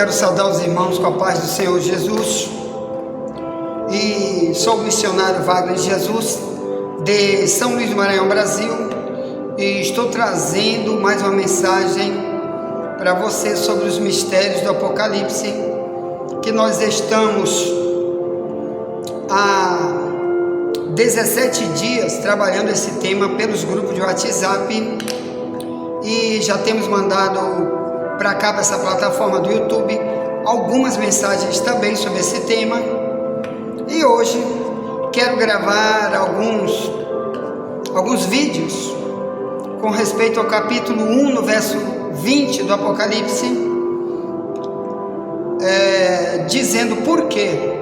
Quero saudar os irmãos com a paz do Senhor Jesus. E sou o missionário Wagner Jesus, de São Luís do Maranhão, Brasil. E estou trazendo mais uma mensagem para você sobre os mistérios do Apocalipse, que nós estamos há 17 dias trabalhando esse tema pelos grupos de WhatsApp. E já temos mandado para cá, para essa plataforma do YouTube, algumas mensagens também sobre esse tema. E hoje quero gravar alguns vídeos com respeito ao capítulo 1, no verso 20 do Apocalipse, dizendo por que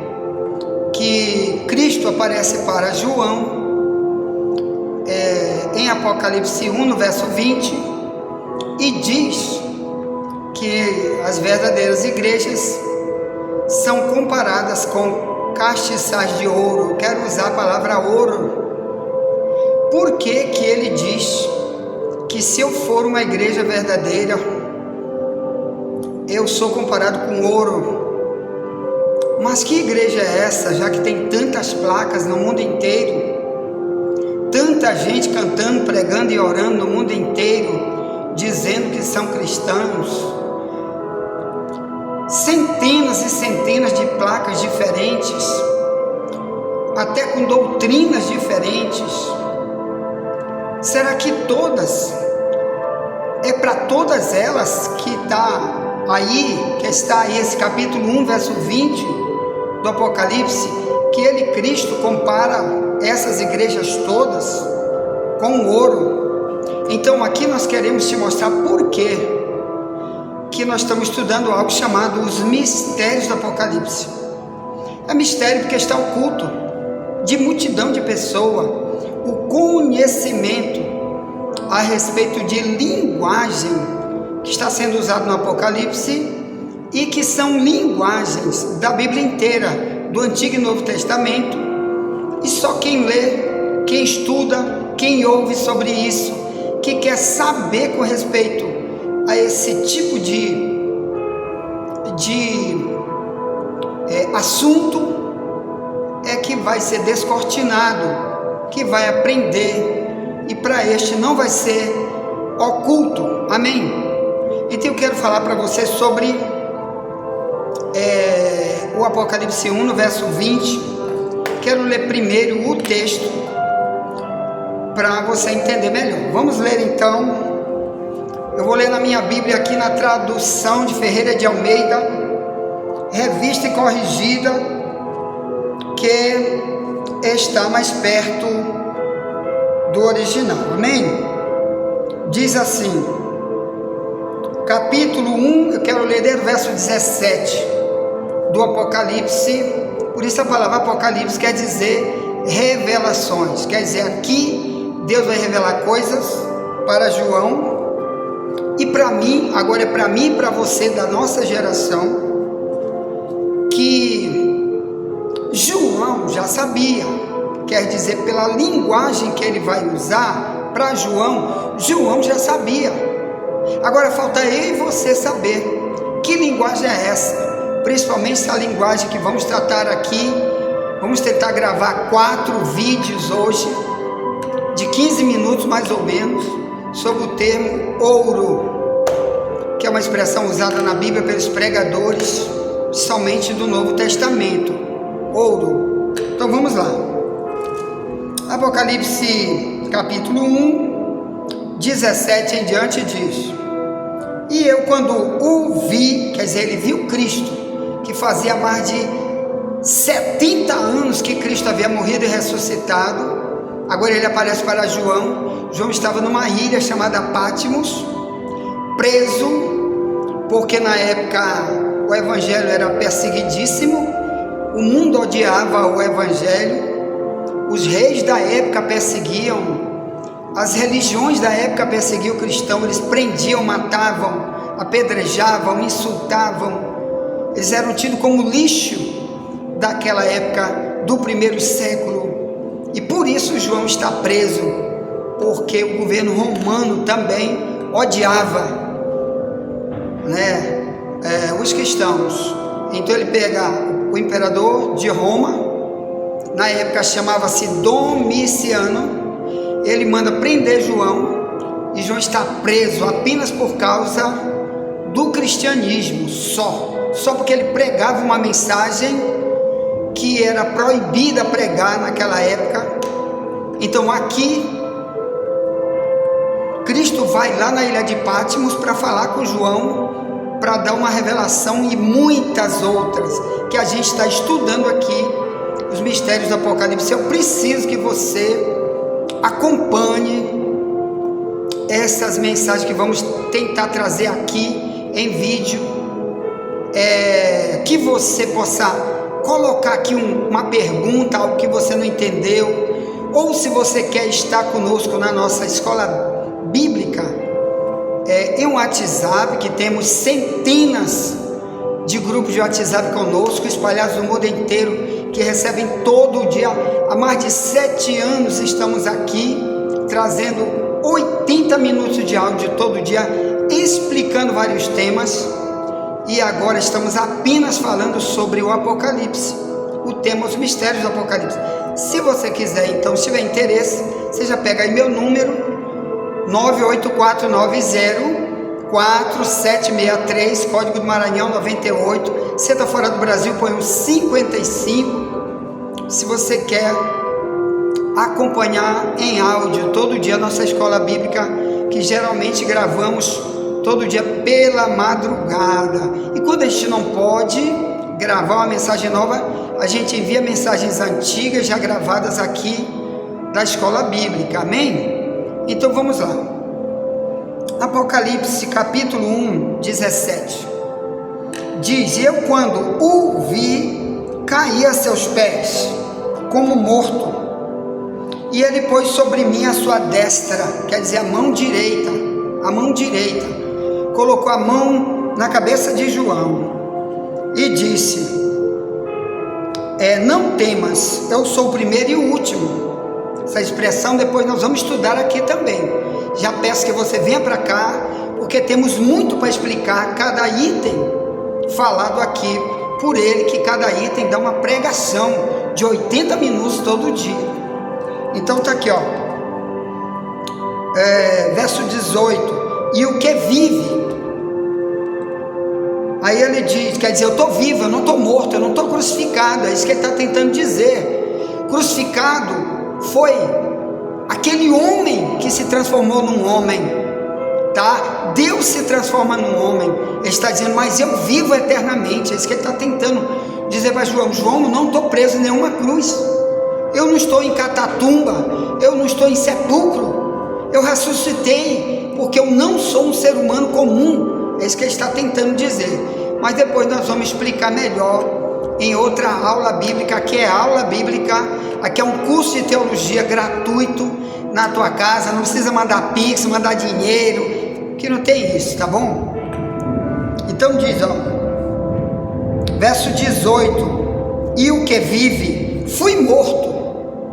Cristo aparece para João em Apocalipse 1, no verso 20, e diz que as verdadeiras igrejas são comparadas com castiçais de ouro. Eu quero usar a palavra ouro. Por que ele diz que se eu for uma igreja verdadeira, eu sou comparado com ouro? Mas que igreja é essa, já que tem tantas placas no mundo inteiro, tanta gente cantando, pregando e orando no mundo inteiro, dizendo que são cristãos? Centenas e centenas de placas diferentes, até com doutrinas diferentes. Será que todas, é para todas elas que está aí esse capítulo 1, verso 20 do Apocalipse, que ele, Cristo, compara essas igrejas todas com ouro? Então aqui nós queremos te mostrar por quê que nós estamos estudando algo chamado os mistérios do Apocalipse. É mistério porque está oculto de multidão de pessoas o conhecimento a respeito de linguagem que está sendo usado no Apocalipse, e que são linguagens da Bíblia inteira, do Antigo e Novo Testamento, e só quem lê, quem estuda, quem ouve sobre isso, que quer saber com respeito a esse tipo de assunto, é que vai ser descortinado, que vai aprender, e para este não vai ser oculto. Amém? Então eu quero falar para você sobre o Apocalipse 1, no verso 20. Quero ler primeiro o texto para você entender melhor. Vamos ler então. Eu vou ler na minha Bíblia aqui, na tradução de Ferreira de Almeida, revista e corrigida, que está mais perto do original. Amém? Diz assim, capítulo 1, eu quero ler desde o verso 17 do Apocalipse. Por isso a palavra Apocalipse quer dizer revelações, quer dizer, aqui Deus vai revelar coisas para João e para mim. Agora é para mim e para você da nossa geração, que João já sabia, quer dizer, pela linguagem que ele vai usar para João já sabia. Agora falta eu e você saber que linguagem é essa, principalmente essa linguagem que vamos tratar aqui. Vamos tentar gravar 4 vídeos hoje, de 15 minutos mais ou menos, sobre o termo ouro, que é uma expressão usada na Bíblia pelos pregadores, somente do Novo Testamento. Ouro. Então vamos lá. Apocalipse capítulo 1, 17 em diante diz: e eu, quando o vi, quer dizer, ele viu Cristo, que fazia mais de 70 anos que Cristo havia morrido e ressuscitado. Agora ele aparece para João. João estava numa ilha chamada Patmos, preso, porque na época o evangelho era perseguidíssimo, o mundo odiava o evangelho, os reis da época perseguiam, as religiões da época perseguiam o cristão, eles prendiam, matavam, apedrejavam, insultavam, eles eram tidos como lixo daquela época do primeiro século, e por isso João está preso, porque o governo romano também odiava, né, os cristãos. Então ele pega o imperador de Roma, na época chamava-se Domiciano, ele manda prender João, e João está preso apenas por causa do cristianismo, só porque ele pregava uma mensagem que era proibida pregar naquela época. Então aqui Cristo vai lá na ilha de Patmos para falar com João, para dar uma revelação, e muitas outras que a gente está estudando aqui, os mistérios do Apocalipse. Eu preciso que você acompanhe essas mensagens que vamos tentar trazer aqui em vídeo, que você possa colocar aqui uma pergunta, algo que você não entendeu, ou se você quer estar conosco na nossa escola bíblica, em um WhatsApp, que temos centenas de grupos de WhatsApp conosco, espalhados no mundo inteiro, que recebem todo dia. Há mais de 7 anos estamos aqui, trazendo 80 minutos de áudio todo dia, explicando vários temas, e agora estamos apenas falando sobre o Apocalipse, o tema, os mistérios do Apocalipse. Se você quiser, então, se tiver interesse, você já pega aí meu número, 984904763, código do Maranhão 98. Você está fora do Brasil, põe um 55. Se você quer acompanhar em áudio todo dia a nossa escola bíblica, que geralmente gravamos todo dia pela madrugada, e quando a gente não pode gravar uma mensagem nova, a gente envia mensagens antigas já gravadas aqui da escola bíblica, amém? Então vamos lá, Apocalipse capítulo 1, 17, diz: eu quando o vi, caí a seus pés, como morto, e ele pôs sobre mim a sua destra, quer dizer, a mão direita, colocou a mão na cabeça de João, e disse: não temas, eu sou o primeiro e o último. Essa expressão depois nós vamos estudar aqui também. Já peço que você venha para cá, porque temos muito para explicar cada item falado aqui por ele, que cada item dá uma pregação de 80 minutos todo dia. Então tá aqui, ó, verso 18: e o que vive. Aí ele diz, quer dizer, eu estou vivo, eu não estou morto, eu não estou crucificado. É isso que ele está tentando dizer. Crucificado foi aquele homem que se transformou num homem, tá? Deus se transforma num homem. Ele está dizendo, mas eu vivo eternamente. É isso que ele está tentando dizer para João. João, eu não estou preso em nenhuma cruz, eu não estou em catatumba, eu não estou em sepulcro, eu ressuscitei, porque eu não sou um ser humano comum. É isso que ele está tentando dizer, mas depois nós vamos explicar melhor em outra aula bíblica. Aqui é aula bíblica, aqui é um curso de teologia gratuito na tua casa, não precisa mandar pix, mandar dinheiro, que não tem isso, tá bom? Então diz, ó, verso 18: e o que vive, fui morto,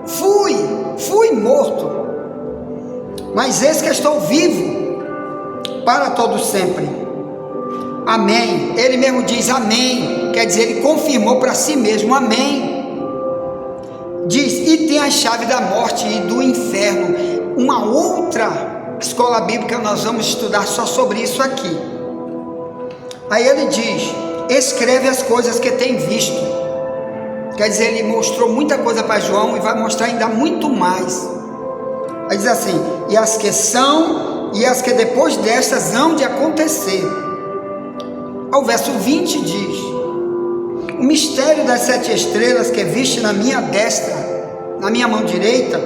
fui morto, mas eis que estou vivo para todo sempre. Amém. Ele mesmo diz amém, quer dizer, ele confirmou para si mesmo, amém. Diz, e tem a chave da morte e do inferno. Uma outra escola bíblica nós vamos estudar só sobre isso aqui. Aí ele diz, escreve as coisas que tem visto. Quer dizer, ele mostrou muita coisa para João e vai mostrar ainda muito mais. Aí diz assim, e as que são e as que depois destas hão de acontecer. Ao verso 20 diz, o mistério das 7 estrelas que viste na minha destra, na minha mão direita,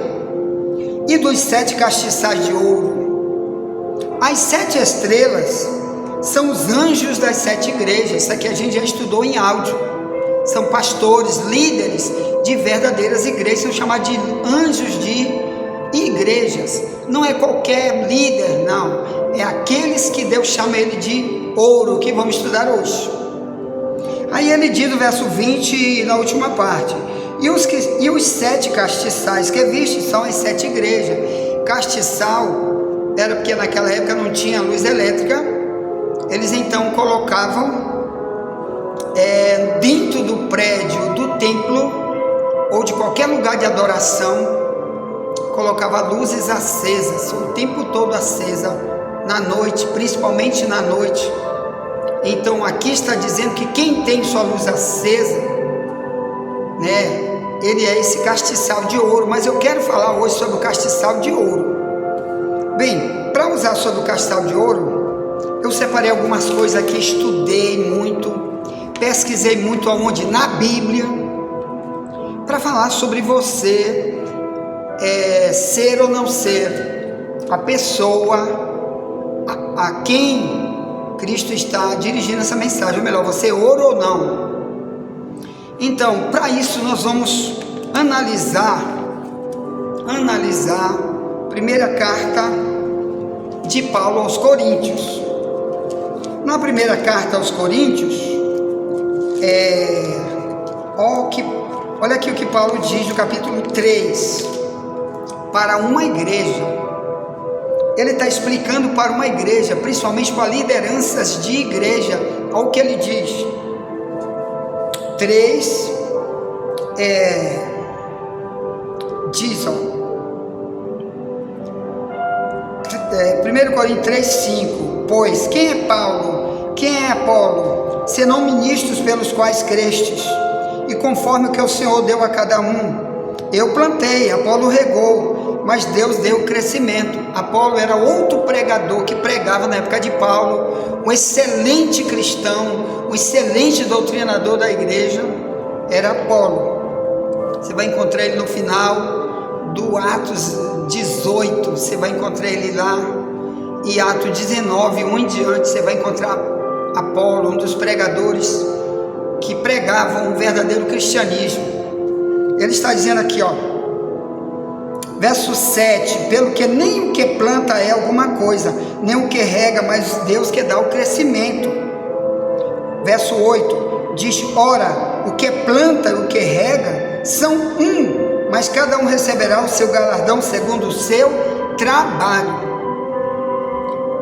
e dos 7 castiçais de ouro. As 7 estrelas são os anjos das 7 igrejas. Isso aqui a gente já estudou em áudio. São pastores, líderes de verdadeiras igrejas, são chamados de anjos de igrejas. Não é qualquer líder, não, é aqueles que Deus chama ele de ouro, que vamos estudar hoje. Aí ele diz no verso 20, na última parte, e os 7 castiçais que viste são as 7 igrejas. Castiçal era porque naquela época não tinha luz elétrica, eles então colocavam prédio do templo ou de qualquer lugar de adoração colocava luzes acesas, o tempo todo acesa, na noite, principalmente na noite. Então aqui está dizendo que quem tem sua luz acesa, né, ele é esse castiçal de ouro. Mas eu quero falar hoje sobre o castiçal de ouro. Bem, para usar sobre o castiçal de ouro, eu separei algumas coisas aqui, estudei muito, pesquisei muito aonde? Na Bíblia, para falar sobre você ser ou não ser a pessoa a quem Cristo está dirigindo essa mensagem, ou melhor, você é ouro ou não. Então, para isso nós vamos analisar a primeira carta de Paulo aos Coríntios. Na primeira carta aos Coríntios, olha aqui o que Paulo diz no capítulo 3, para uma igreja. Ele está explicando para uma igreja, principalmente para lideranças de igreja. Olha o que ele diz. 3, diz, 1 Coríntios 3, 5. Pois quem é Paulo, quem é Apolo, senão ministros pelos quais crestes, e conforme o que o Senhor deu a cada um? Eu plantei, Apolo regou, mas Deus deu o crescimento. Apolo era outro pregador que pregava na época de Paulo, um excelente cristão, um excelente doutrinador da igreja, era Apolo. Você vai encontrar ele no final do Atos 18, você vai encontrar ele lá, e Atos 19, 1 em diante, você vai encontrar Apolo, um dos pregadores que pregavam um verdadeiro cristianismo. Ele está dizendo aqui, verso 7, pelo que nem o que planta é alguma coisa, nem o que rega, mas Deus que dá o crescimento. Verso 8, diz, ora, o que planta e o que rega são um, mas cada um receberá o seu galardão segundo o seu trabalho.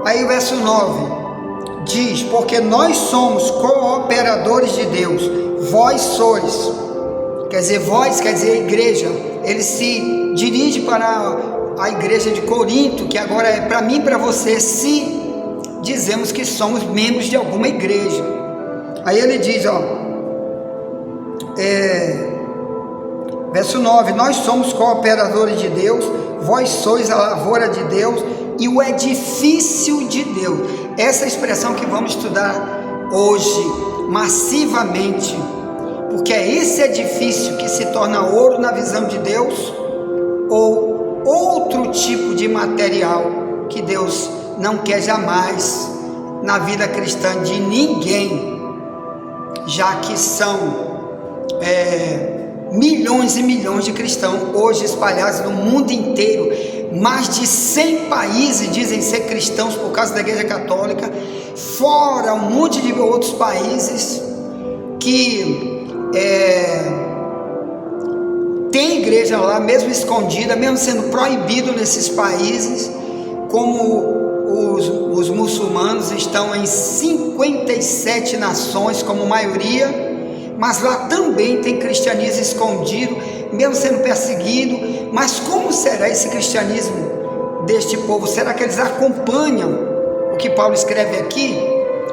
Aí o verso 9, diz, porque nós somos cooperadores de Deus, vós sois. Quer dizer, vós, quer dizer, a igreja. Ele se dirige para a igreja de Corinto, que agora é para mim e para você, se dizemos que somos membros de alguma igreja. Aí ele diz, verso 9, nós somos cooperadores de Deus, vós sois a lavoura de Deus e o edifício de Deus. Essa expressão que vamos estudar hoje, massivamente, porque é esse edifício que se torna ouro na visão de Deus, ou outro tipo de material que Deus não quer jamais na vida cristã de ninguém, já que são milhões e milhões de cristãos hoje espalhados no mundo inteiro. Mais de 100 países dizem ser cristãos por causa da igreja católica, fora um monte de outros países que tem igreja lá, mesmo escondida, mesmo sendo proibido nesses países, como os muçulmanos estão em 57 nações como maioria, mas lá também tem cristianismo escondido, mesmo sendo perseguido. Mas como será esse cristianismo deste povo? Será que eles acompanham o que Paulo escreve aqui?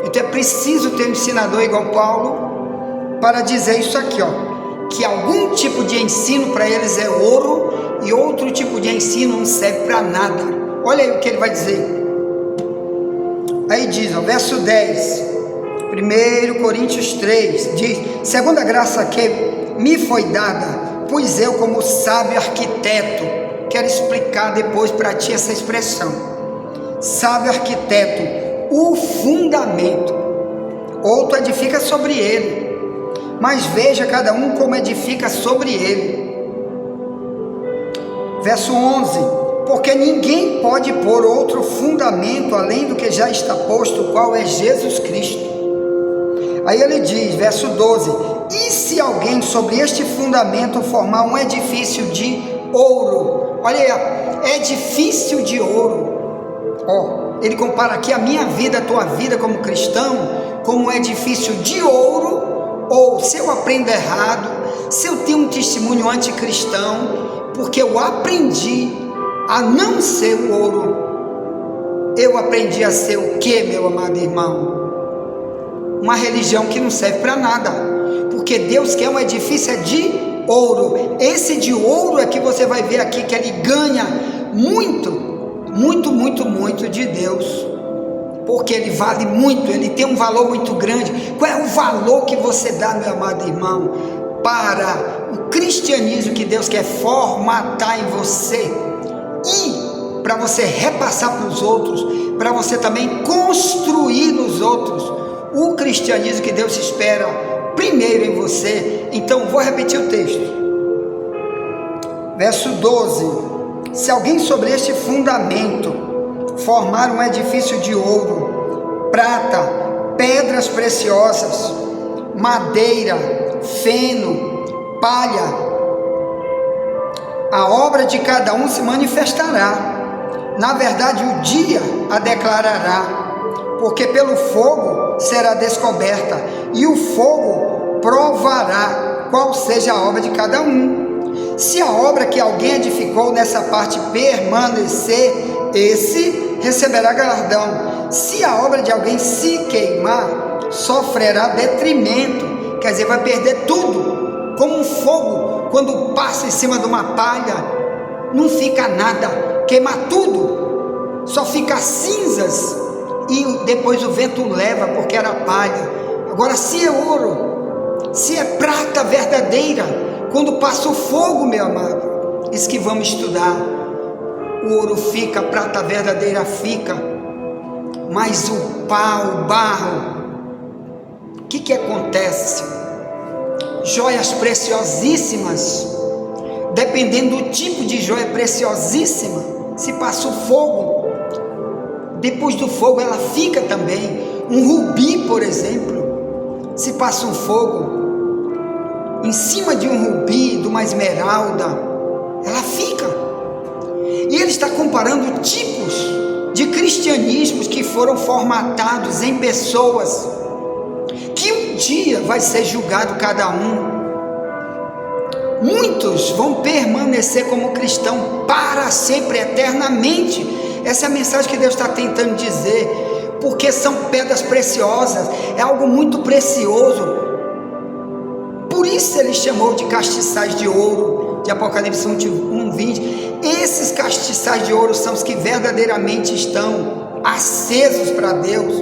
Então é preciso ter um ensinador igual Paulo para dizer isso aqui, que algum tipo de ensino para eles é ouro e outro tipo de ensino não serve para nada. Olha aí o que ele vai dizer. Aí diz, verso 10, 1 Coríntios 3, diz, segundo a graça que me foi dada, pois eu como sábio arquiteto, quero explicar depois para ti essa expressão, sábio arquiteto, o fundamento, outro edifica sobre ele, mas veja cada um como edifica sobre ele. Verso 11, porque ninguém pode pôr outro fundamento além do que já está posto, o qual é Jesus Cristo. Aí ele diz, verso 12, e se alguém sobre este fundamento formar um edifício de ouro, olha aí, edifício de ouro, ele compara aqui a minha vida, a tua vida como cristão, como um edifício de ouro, ou se eu aprendo errado, se eu tenho um testemunho anticristão, porque eu aprendi a não ser o ouro, eu aprendi a ser o que, meu amado irmão? Uma religião que não serve para nada, porque Deus quer um edifício de ouro. Esse de ouro é que você vai ver aqui, que ele ganha muito, muito, muito, muito de Deus, porque ele vale muito, ele tem um valor muito grande. Qual é o valor que você dá, meu amado irmão, para o cristianismo que Deus quer formatar em você e para você repassar para os outros, para você também construir nos outros o cristianismo que Deus espera primeiro em você? Então vou repetir o texto, verso 12: se alguém sobre este fundamento formar um edifício de ouro, prata, pedras preciosas, madeira, feno, palha, a obra de cada um se manifestará. Na verdade, o dia a declarará, porque pelo fogo será descoberta, e o fogo provará qual seja a obra de cada um. Se a obra que alguém edificou nessa parte permanecer, esse receberá galardão. Se a obra de alguém se queimar, sofrerá detrimento, quer dizer, vai perder tudo. Como um fogo, quando passa em cima de uma palha, não fica nada, queima tudo, só fica cinzas, e depois o vento leva, porque era palha. Agora, se é ouro, se é prata verdadeira, quando passa o fogo, meu amado, isso que vamos estudar, o ouro fica, a prata verdadeira fica, mas o pau, o barro, o que acontece? Joias preciosíssimas, dependendo do tipo de joia preciosíssima, se passa o fogo, depois do fogo ela fica também. Um rubi, por exemplo, se passa um fogo em cima de um rubi, de uma esmeralda, ela fica. E ele está comparando tipos de cristianismos que foram formatados em pessoas que um dia vai ser julgado cada um. Muitos vão permanecer como cristão para sempre, eternamente. Essa é a mensagem que Deus está tentando dizer, porque são pedras preciosas, é algo muito precioso. Por isso ele chamou de castiçais de ouro, de Apocalipse 1:20. Esses castiçais de ouro são os que verdadeiramente estão acesos para Deus.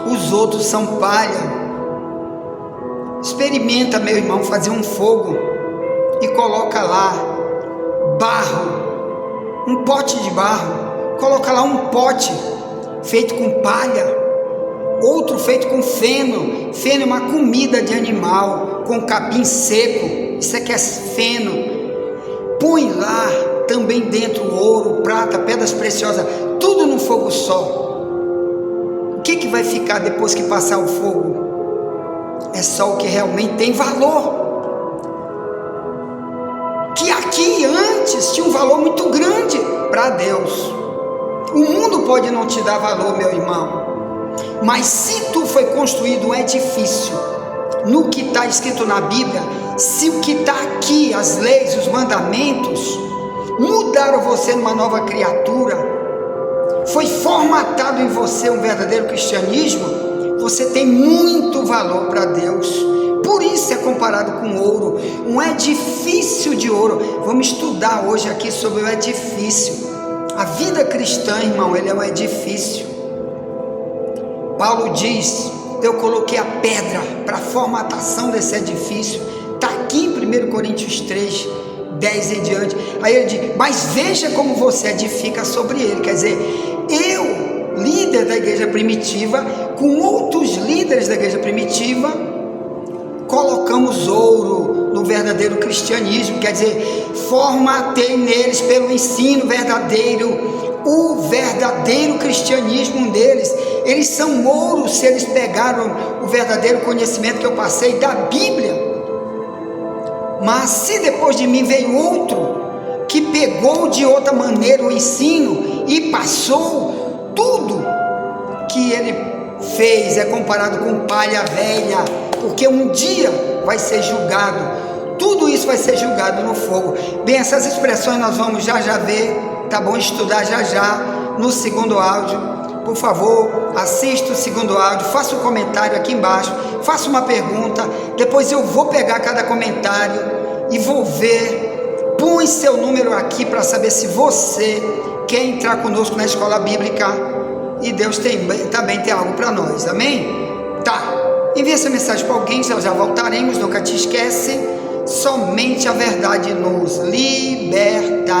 Os outros são palha. Experimenta, meu irmão, fazer um fogo e coloca lá barro, um pote de barro, coloca lá um pote feito com palha, outro feito com feno. Feno é uma comida de animal, com capim seco, isso aqui é feno. Põe lá também dentro ouro, prata, pedras preciosas, tudo num fogo só. O que vai ficar depois que passar o fogo? É só o que realmente tem valor, que aqui antes tinha um valor muito grande para Deus. O mundo pode não te dar valor, meu irmão, mas se tu foi construído um edifício no que está escrito na Bíblia, se o que está aqui, as leis, os mandamentos, mudaram você numa nova criatura, foi formatado em você um verdadeiro cristianismo, você tem muito valor para Deus. Por isso é comparado com ouro, um edifício de ouro. Vamos estudar hoje aqui sobre o edifício. A vida cristã, irmão, ele é um edifício. Paulo diz: eu coloquei a pedra para a formatação desse edifício. Está aqui em 1 Coríntios 3, 10 em diante. Aí ele diz: mas veja como você edifica sobre ele. Quer dizer, eu, líder da igreja primitiva, com outros líderes da igreja primitiva, colocamos ouro no verdadeiro cristianismo. Quer dizer, formatei neles pelo ensino verdadeiro, o verdadeiro cristianismo deles. Eles são ouro se eles pegaram o verdadeiro conhecimento que eu passei da Bíblia. Mas se depois de mim veio outro que pegou de outra maneira o ensino e passou tudo que ele fez, é comparado com palha velha, porque um dia vai ser julgado, tudo isso vai ser julgado no fogo. Bem, essas expressões nós vamos já ver, tá bom? Estudar já no segundo áudio. Por favor, assista o segundo áudio, faça um comentário aqui embaixo, faça uma pergunta, depois eu vou pegar cada comentário e vou ver, põe seu número aqui para saber se você quer entrar conosco na escola bíblica e Deus também tem algo para nós, amém? Tá, envie essa mensagem para alguém, já voltaremos, nunca te esquece, somente a verdade nos libertará.